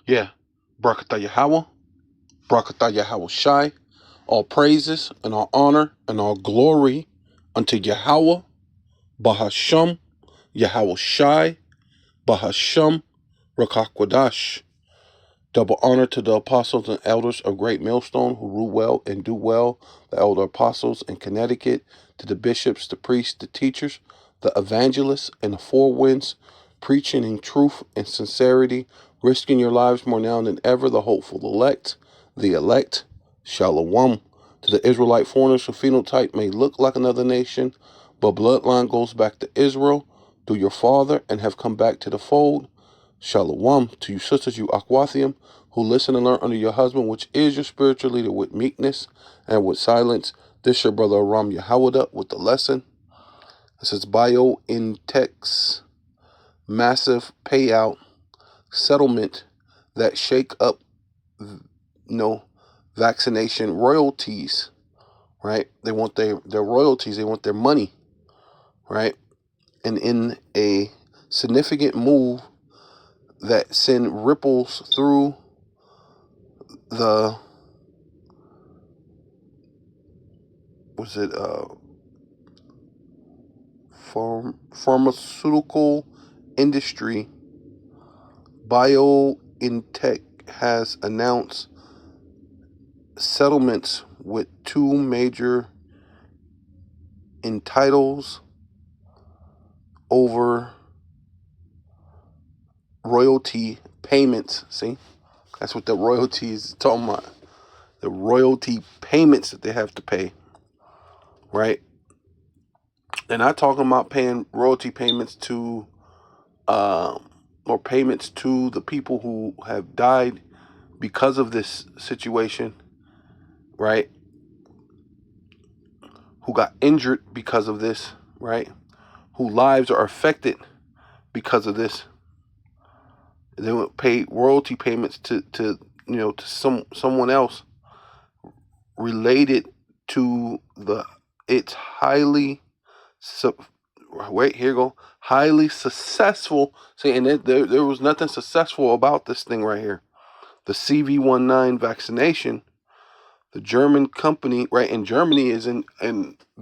Yeah. Barakatah Yahweh. Barakatah Yahweh Shai. All praises and all honor and all glory unto Yahweh, Bahasham, Yahweh Shai, Bahasham, Rakakwadash. Double honor to the apostles and elders of Great Millstone who rule well and do well, the elder apostles in Connecticut, to the bishops, the priests, the teachers, the evangelists, and the four winds, preaching in truth and sincerity, risking your lives more now than ever, the hopeful elect, Shalom. To the Israelite foreigners whose phenotype may look like another nation, but bloodline goes back to Israel through your father and have come back to the fold. Shalom to you sisters, you Akwathium, who listen and learn under your husband, which is your spiritual leader, with meekness and with silence. This your brother Aram Yahawada with the lesson. This is BioNTech's massive payout settlement that shake up, vaccination royalties, right? They want their royalties, they want their money, right? And in a significant move that send ripples through the was it pharmaceutical industry, BioNTech has announced settlements with two major entitles over royalty payments. See, that's what the royalties is talking about. The royalty payments that they have to pay, right? They're not talking about paying royalty payments to or payments to the people who have died because of this situation, right? Who got injured because of this, right? Whose lives are affected because of this. They would pay royalty payments to someone else related to it's highly highly successful. See, and there was nothing successful about this thing right here. The CV19 vaccination, the German company, right? And Germany is in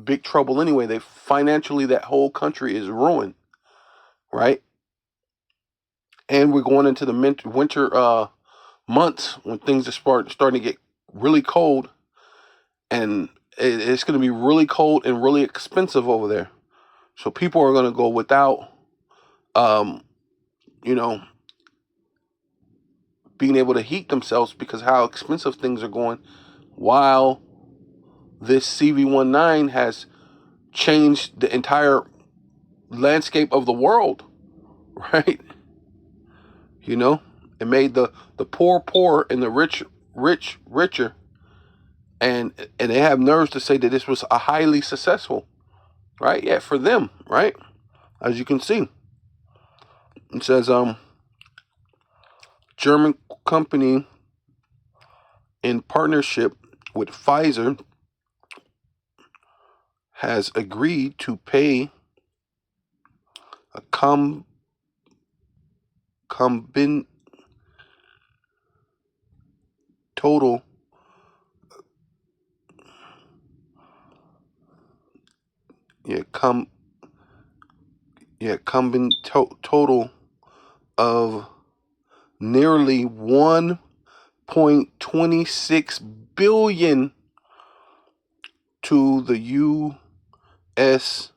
big trouble anyway. They financially, that whole country is ruined, right? And we're going into the winter months when things are starting to get really cold, and it's going to be really cold and really expensive over there. So people are going to go without, um, you know, being able to heat themselves because how expensive things are going. While this CV19 has changed the entire landscape of the world, right? It made the poor poor and the rich richer, and they have nerves to say that this was a highly successful, right? Yeah, for them, right? As you can see, it says German company in partnership with Pfizer has agreed to pay a combined total yeah com yeah combined total of nearly 1.26 billion to the U.S.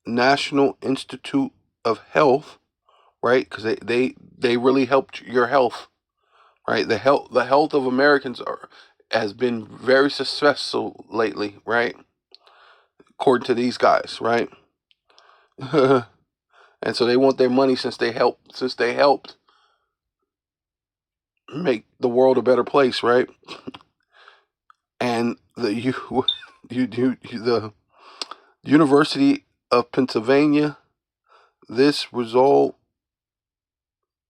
National Institute of Health, right? Because they really helped your health, right? The health of Americans has been very successful lately, right? According to these guys, right? And so they want their money since they helped make the world a better place, right? And the University of Pennsylvania, this result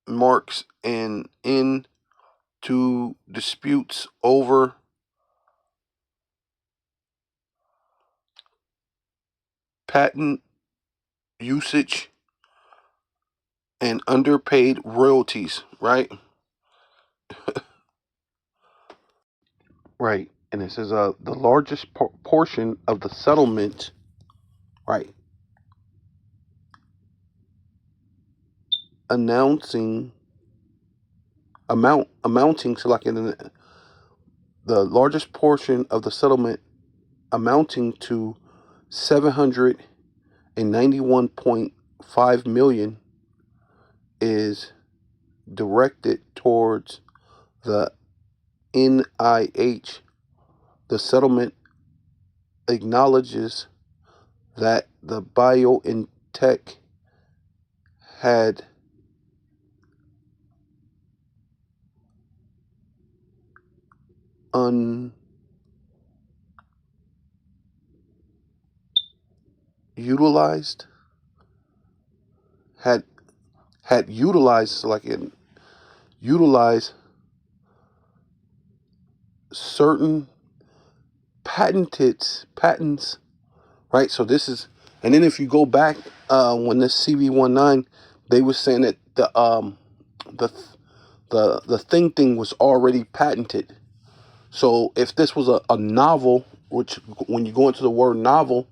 marks an end to disputes over patent usage and underpaid royalties, right? Right. And it says the largest portion of the settlement, right, announcing amounting to like the largest portion of the settlement amounting to 791.5 million is directed towards the NIH. The settlement acknowledges that the BioNTech had unutilized had had utilized like in utilize certain patents, right? So this is, and then if you go back when this CV19, they were saying that the the thing was already patented. So if this was a novel, which when you go into the word novel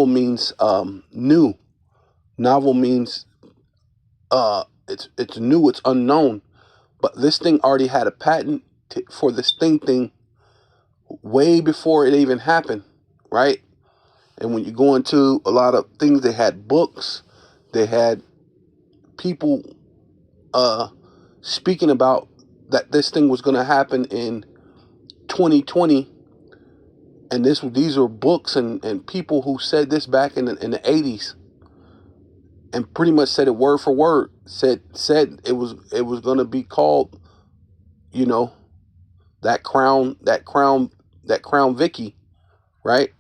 means new. Novel means it's new, it's unknown. But this thing already had a patent for this thing way before it even happened, right? And when you go into a lot of things, they had books, they had people speaking about that this thing was going to happen in 2020, and these are books and people who said this back in the 80s, and pretty much said it word for word. Said it was going to be called, you know, that crown Vicky, right?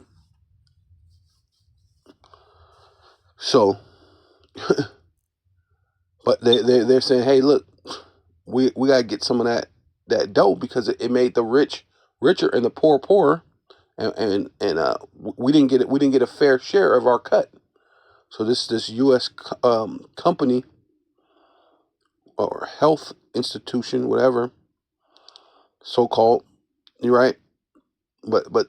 So, but they're saying, hey, look, we gotta get some of that dough because it made the rich richer and the poor poorer, and we didn't get a fair share of our cut. So this U.S. Company or health institution, whatever, so called, you're right, but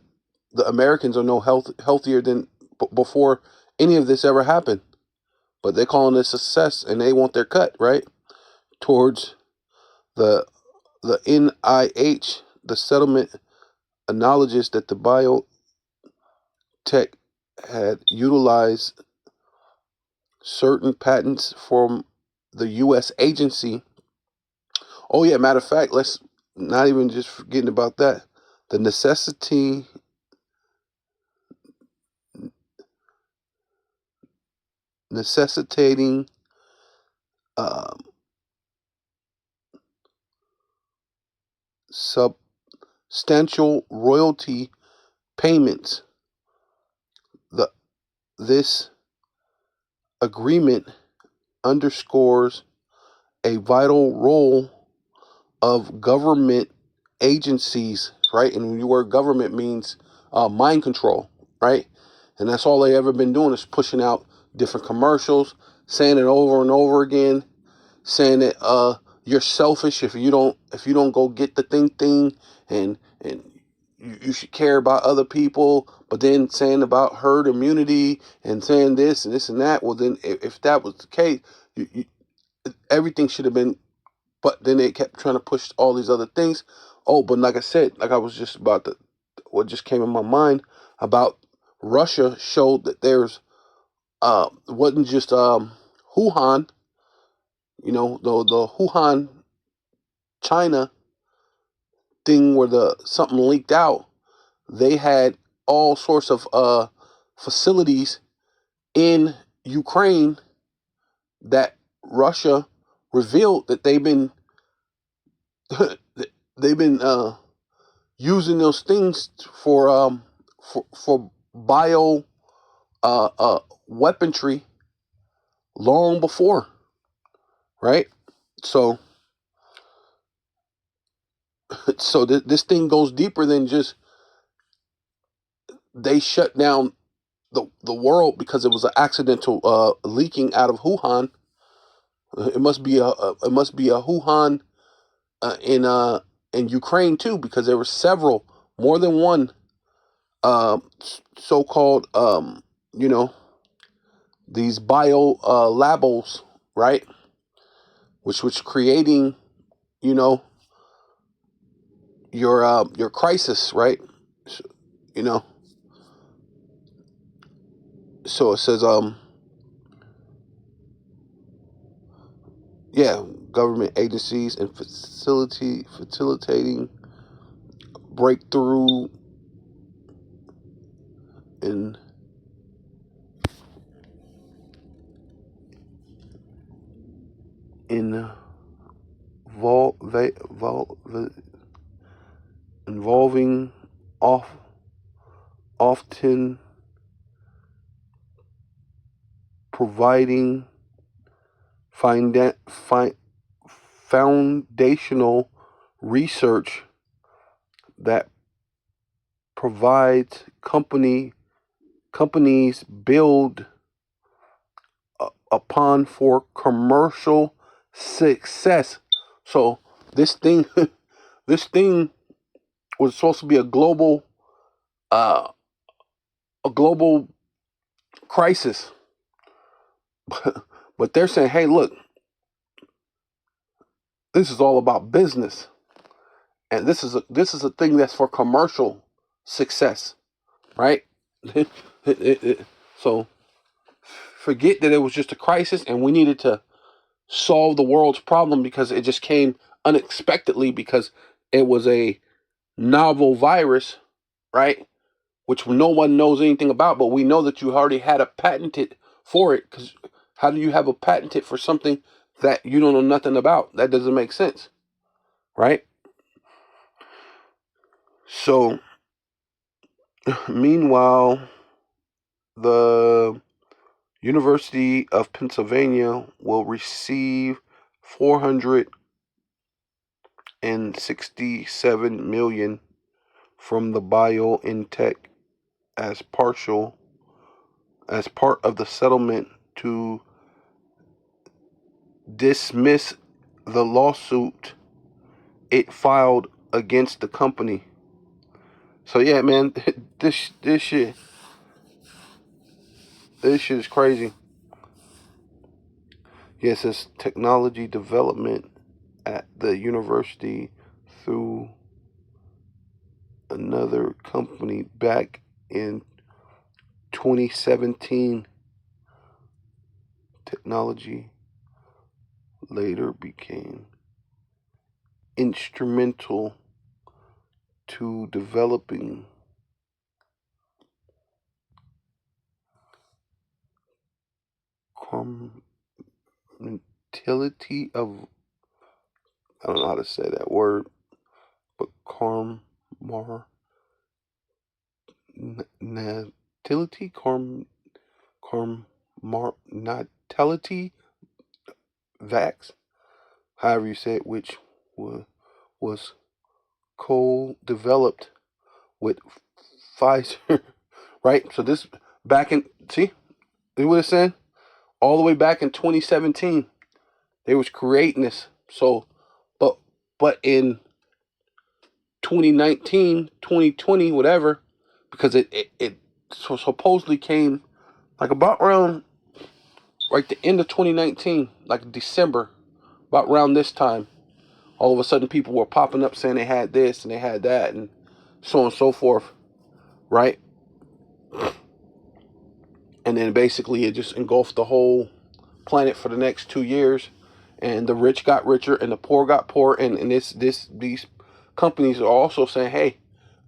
the Americans are no healthier than before any of this ever happened. But they're calling this success, and they want their cut, right, towards the the NIH. The settlement acknowledges that the biotech had utilized certain patents from the U.S. agency. Oh yeah, matter of fact, let's not even just forgetting about that. The necessitating um, substantial royalty payments. The This agreement underscores a vital role of government agencies, right? And your word government means mind control, right? And that's all they ever been doing is pushing out different commercials, saying it over and over again, saying that you're selfish if you don't go get the thing, and you should care about other people, but then saying about herd immunity and saying this and this and that. Well, then if that was the case, everything should have been. But then they kept trying to push all these other things. Oh, but like I said, like I was just about to, what just came in my mind about Russia showed that there's wasn't just Wuhan, the Wuhan, China thing where the something leaked out. They had all sorts of facilities in Ukraine that Russia revealed that they've been using those things for bio weaponry long before, right? So this thing goes deeper than just they shut down the world because it was an accidental leaking out of Wuhan. It must be a Wuhan in Ukraine too, because there were several, more than one, so-called you know, these bio labels, right? Which was creating, you know, your crisis, right? You know, so it says yeah, government agencies and facilitating breakthrough in in vol, vol, involving off often providing find, find, foundational research that provides companies build upon for commercial success. So this thing this thing was supposed to be uh, a global crisis, but they're saying, hey, look, this is all about business, and this is a thing that's for commercial success, right? So forget that it was just a crisis, and we needed to solve the world's problem because it just came unexpectedly because it was a novel virus, right? Which no one knows anything about, but we know that you already had a patented for it. Because how do you have a patented for something that you don't know nothing about? That doesn't make sense, right? So, meanwhile, the University of Pennsylvania will receive 467 million from the BioNTech as part of the settlement to dismiss the lawsuit it filed against the company. So yeah, man, this shit is crazy. Yes, it's technology development at the university through another company back in 2017. Technology later became instrumental to developing utility of, I don't know how to say that word, but natility, natality vax, however you say it, which was co-developed with Pfizer, right? So this back in, see what it's saying? All the way back in 2017, they was creating this. So, but in 2019, 2020, whatever, because it so supposedly came like about around like the end of 2019, like December, about around this time. All of a sudden, people were popping up saying they had this and they had that, and so on and so forth, right? And then basically, it just engulfed the whole planet for the next 2 years, and the rich got richer and the poor got poorer. And these companies are also saying, hey,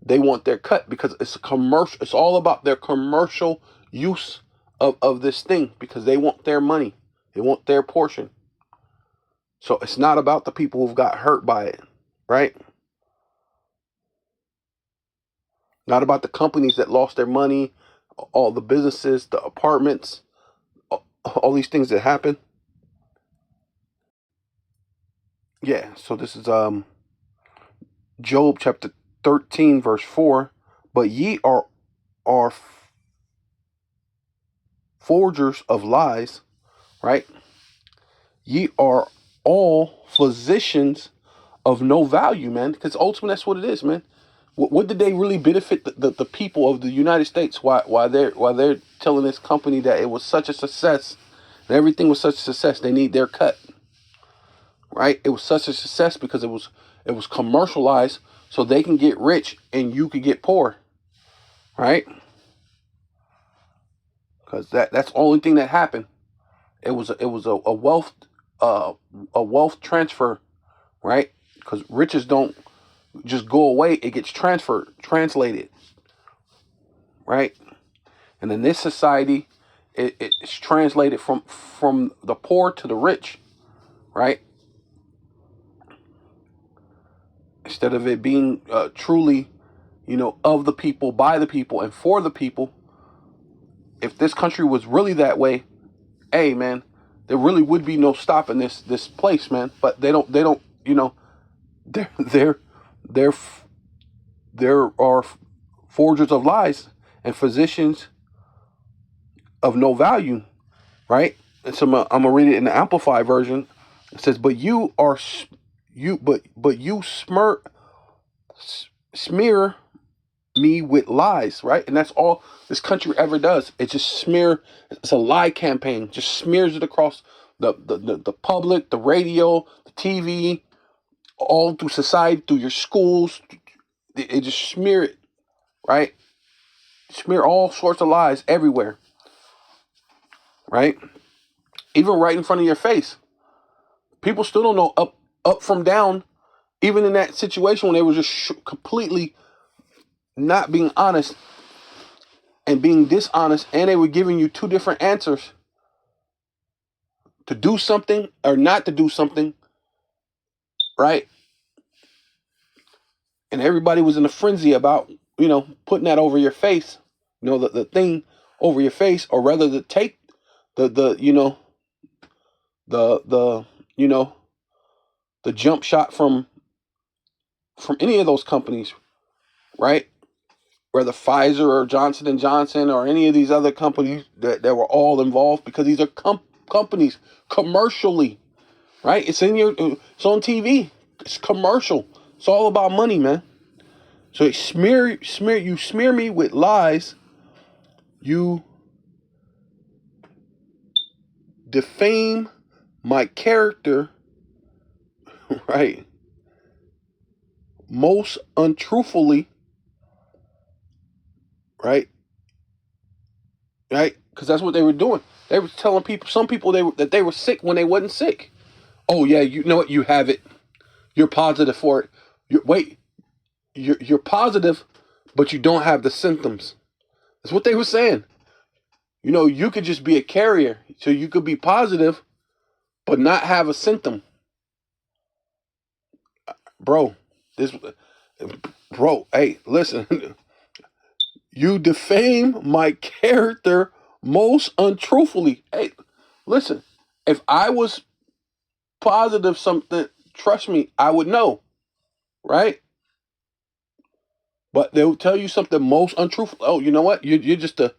they want their cut because it's a commercial. It's all about their commercial use of this thing because they want their money. They want their portion. So it's not about the people who've got hurt by it, right? Not about the companies that lost their money, all the businesses, the apartments, all these things that happen. Yeah, so this is Job chapter 13 verse 4. But ye are forgers of lies, right? ye are all physicians of no value, man. Because ultimately, that's what it is, man. What did they really benefit the people of the United States? Why they're telling this company that it was such a success, and everything was such a success? They need their cut, right? It was such a success because it was commercialized, so they can get rich and you could get poor, right? Because that's the only thing that happened. It was a wealth a wealth transfer, right? Because riches don't just go away; it gets translated, right? And in this society, it's translated from the poor to the rich, right? Instead of it being truly, of the people, by the people, and for the people. If this country was really that way, hey man, there really would be no stopping this place, man. But they don't. There there there are forgers of lies and physicians of no value, right? And so I'm gonna read it in the amplified version. It says, "But you are but you smear me with lies," right? And that's all this country ever does. It just smear. It's a lie campaign. Just smears it across the public, the radio, the TV, all through society, through your schools. It just smear it, right? Smear all sorts of lies everywhere, right? Even right in front of your face. People still don't know up from down. Even in that situation when they were just completely not being honest and being dishonest, and they were giving you two different answers to do something or not to do something, right? And everybody was in a frenzy about, putting that over your face, the thing over your face, or rather to take the the you know the jump shot from any of those companies, right? Whether Pfizer or Johnson and Johnson or any of these other companies that were all involved, because these are companies commercially, right? It's on TV. It's commercial. It's all about money, man. So you smear me with lies. You defame my character, right? Most untruthfully, right? Right? Because that's what they were doing. They were telling some people that they were sick when they wasn't sick. Oh yeah, you know what? You have it. You're positive for it. You're positive, but you don't have the symptoms. That's what they were saying. You could just be a carrier, so you could be positive, but not have a symptom, bro. This, bro. Hey, listen. You defame my character most untruthfully. Hey, listen. If I was positive something, trust me, I would know, right? But they'll tell you something most untruthful. Oh, you know what? You're just a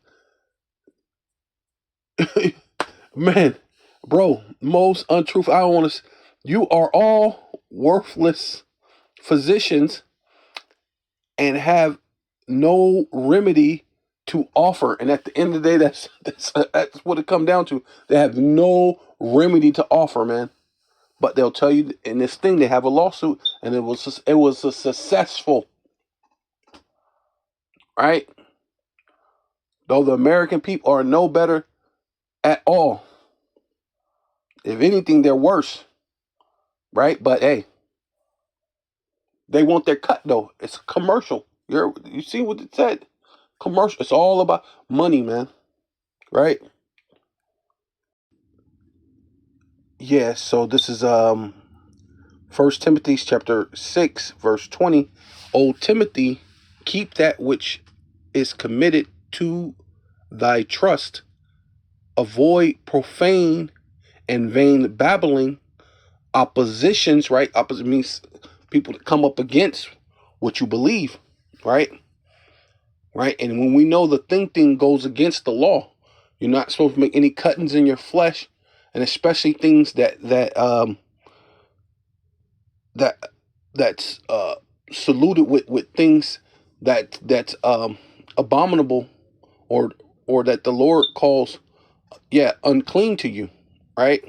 man, bro. Most untruthful. I don't want to. You are all worthless physicians and have no remedy to offer. And at the end of the day, that's what it comes down to. They have no remedy to offer, man. But they'll tell you in this thing they have a lawsuit, and it was a successful, right? Though the American people are no better at all. If anything, they're worse, right? But hey, they want their cut though. It's a commercial. You see what it said? Commercial. It's all about money, man. Right? Yeah. So this is First Timothy chapter 6, verse 20. O Timothy, keep that which is committed to thy trust. Avoid profane and vain babbling, oppositions, right? Opposite means people that come up against what you believe, right? Right? And when we know the thing goes against the law, you're not supposed to make any cuttings in your flesh and especially things that that's saluted with things that's abominable, or that the Lord calls, unclean to you, right?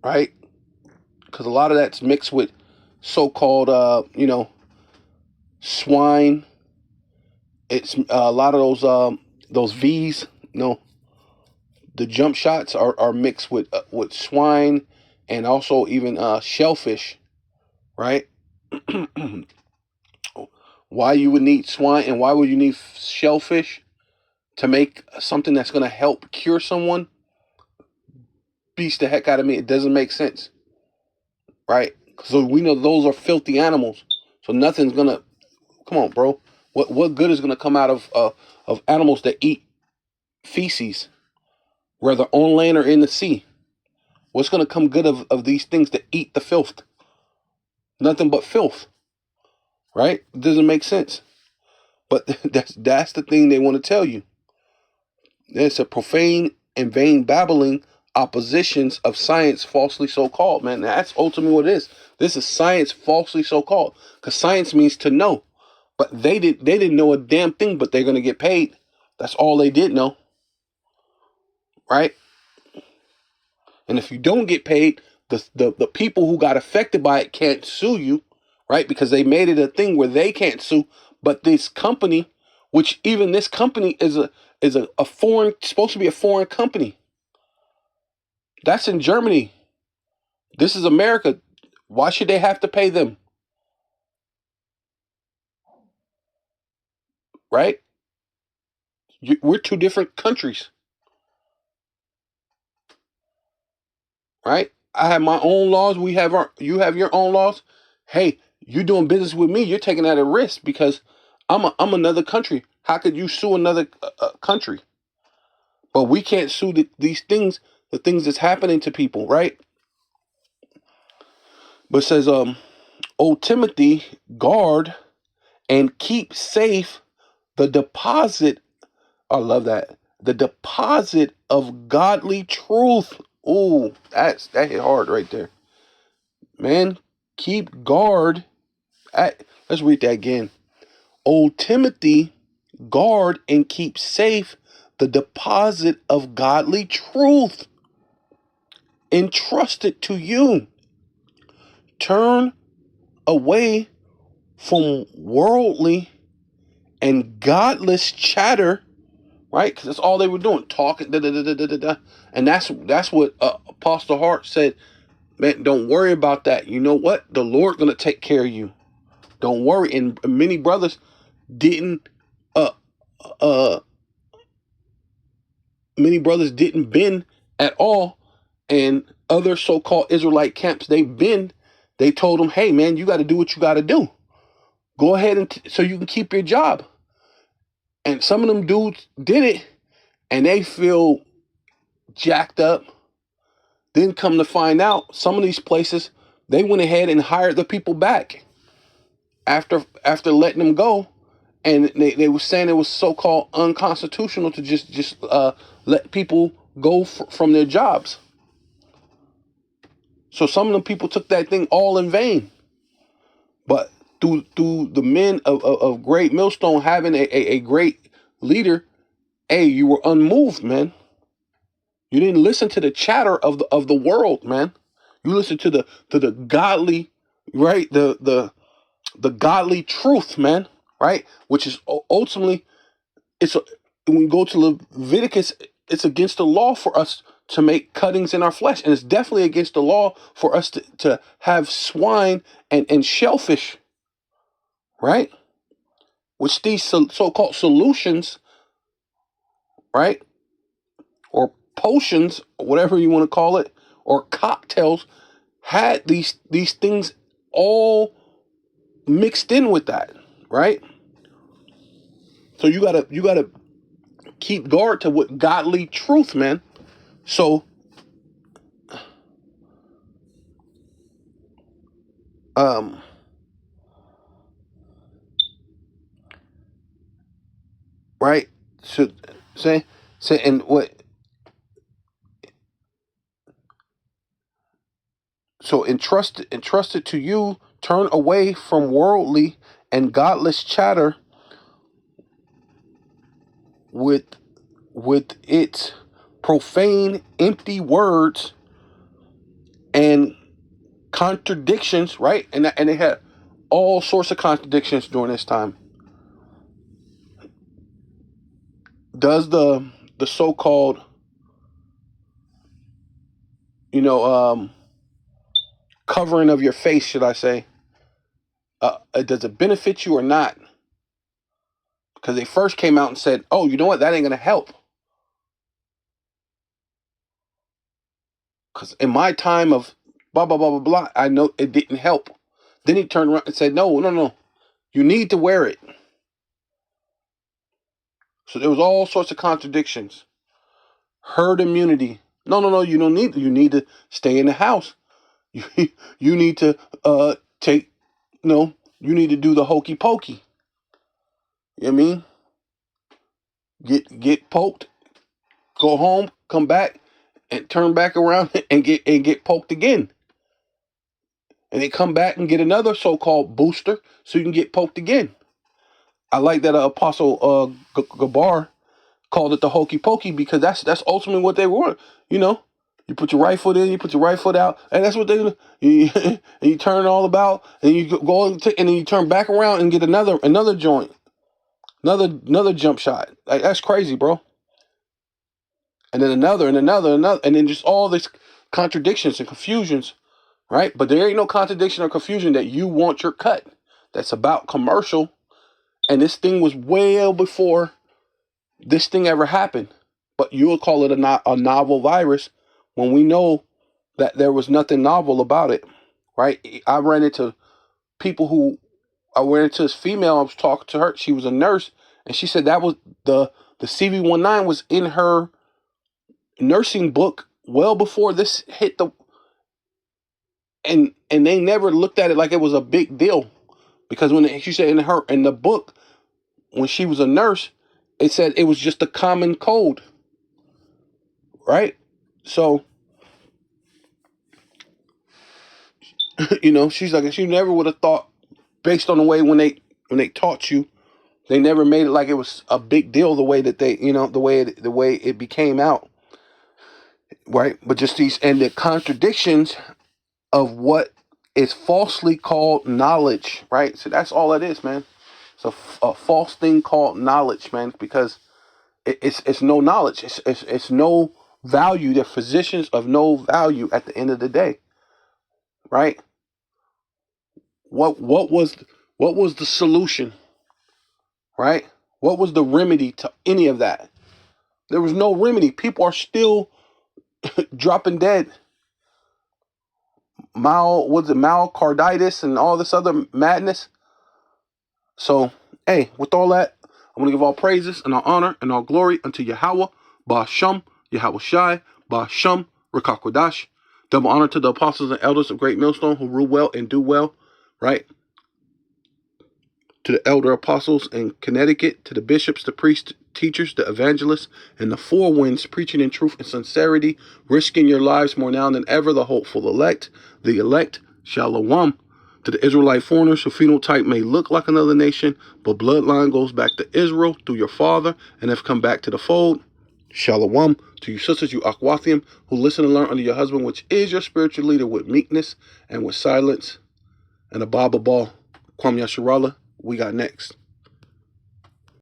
Right? Because a lot of that's mixed with so-called swine. It's a lot of those V's, the jump shots are mixed with swine, and also even shellfish, right? Why you would need swine and why would you need shellfish to make something that's going to help cure someone? Beats the heck out of me. It doesn't make sense, right? So we know those are filthy animals. So nothing's gonna. Come on, bro. What good is gonna come out of animals that eat feces, whether on land or in the sea? What's gonna come good of these things that eat the filth? Nothing but filth, right? It doesn't make sense. But that's the thing they want to tell you. It's a profane and vain babbling oppositions of science falsely so called, man. That's ultimately what it is. This is science falsely so called. Because science means to know. But they didn't know a damn thing, but they're gonna get paid. That's all they did know. Right? And if you don't get paid, the people who got affected by it can't sue you, right? Because they made it a thing where they can't sue. But this company, which even this company is a foreign, supposed to be a foreign company. That's in Germany. This is America. Why should they have to pay them? Right? We're two different countries. Right? I have my own laws. You have your own laws. Hey, you doing business with me? You're taking that at risk because I'm another country. How could you sue another country? But we can't sue these things, the things that's happening to people, right? But it says, "O Timothy, guard and keep safe the deposit." I love that. The deposit of godly truth. Ooh, that hit hard right there. Man, keep guard. Let's read that again. O Timothy, guard and keep safe the deposit of godly truth entrusted to you. Turn away from worldly and godless chatter, right? Because that's all they were doing, talking, da, da, da, da, da, da. And that's what Apostle Hart said. Man, don't worry about that. You know what? The Lord gonna take care of you. Don't worry. And many brothers didn't uh uh many brothers didn't bend at all, and other so-called Israelite camps they told them, hey man, you got to do what you got to do. Go ahead and so you can keep your job. And some of them dudes did it, and they feel jacked up. Then come to find out, some of these places they went ahead and hired the people back after letting them go, and they were saying it was so-called unconstitutional to just let people go from their jobs. So some of them people took that thing all in vain. But through the men of Great Millstone having a great leader, hey, you were unmoved, man. You didn't listen to the chatter of the world, man. You listened to the godly, right? The godly truth, man, right? Which is ultimately when we go to Leviticus, it's against the law for us to make cuttings in our flesh, and it's definitely against the law for us to have swine and shellfish, right? Which these so-called solutions, right, or potions, whatever you want to call it, or cocktails, had these things all mixed in with that, right? So you gotta keep guard to what godly truth, man. So um right, so say and what So entrusted to you, turn away from worldly and godless chatter with its profane, empty words and contradictions, right? And they had all sorts of contradictions during this time. Does the so-called, covering of your face, should I say, does it benefit you or not? Because they first came out and said, oh, you know what, that ain't gonna help. Because in my time of blah blah blah blah blah, I know it didn't help. Then he turned around and said, no, you need to wear it. So there was all sorts of contradictions. Herd immunity. No, you don't need. You need to stay in the house. You you need to take. No, you need to do the hokey pokey. You know what I mean? Get poked, go home, come back, and turn back around and get poked again. And they come back and get another so-called booster so you can get poked again. I like that Apostle Gabar called it the hokey pokey, because that's ultimately what they were. You know, you put your right foot in, you put your right foot out, and that's what they do. And you turn all about, and you go and then you turn back around and get another joint, another jump shot. Like, that's crazy, bro. And then another, and then just all these contradictions and confusions, right? But there ain't no contradiction or confusion that you want your cut. That's about commercial, and this thing was well before this thing ever happened. But you will call it a novel virus when we know that there was nothing novel about it, right? I ran into this female. I was talking to her. She was a nurse, and she said that was the CV19 was in her nursing book well before this hit and they never looked at it like it was a big deal, because she said in the book, when she was a nurse, it said it was just a common cold, right? So she's like, she never would have thought, based on the way when they taught you, they never made it like it was a big deal, the way that they, the way it became out, right? But just these and the contradictions of what is falsely called knowledge, right? So that's all it is, man. It's a false thing called knowledge, man, because it's no knowledge. It's no value. They're physicians of no value at the end of the day, right? What was the solution, right? What was the remedy to any of that? There was no remedy. People are still dropping dead. Myocarditis and all this other madness. So, hey, with all that, I want to give all praises and all honor and all glory unto Yahweh, Ba'asham, Yahweh Shai, Ba'asham, Rakakwadash. Double honor to the apostles and elders of Great Millstone who rule well and do well, right? To the elder apostles in Connecticut, to the bishops, the priests, teachers, the evangelists, and the four winds, preaching in truth and sincerity, risking your lives more now than ever, the hopeful elect, Shalom. To the Israelite foreigners, whose phenotype may look like another nation, but bloodline goes back to Israel through your father and have come back to the fold, Shalom. To you sisters, you Akwathim, who listen and learn under your husband, which is your spiritual leader, with meekness and with silence, and a Baba Ball, Kwam Yasharallah, we got next.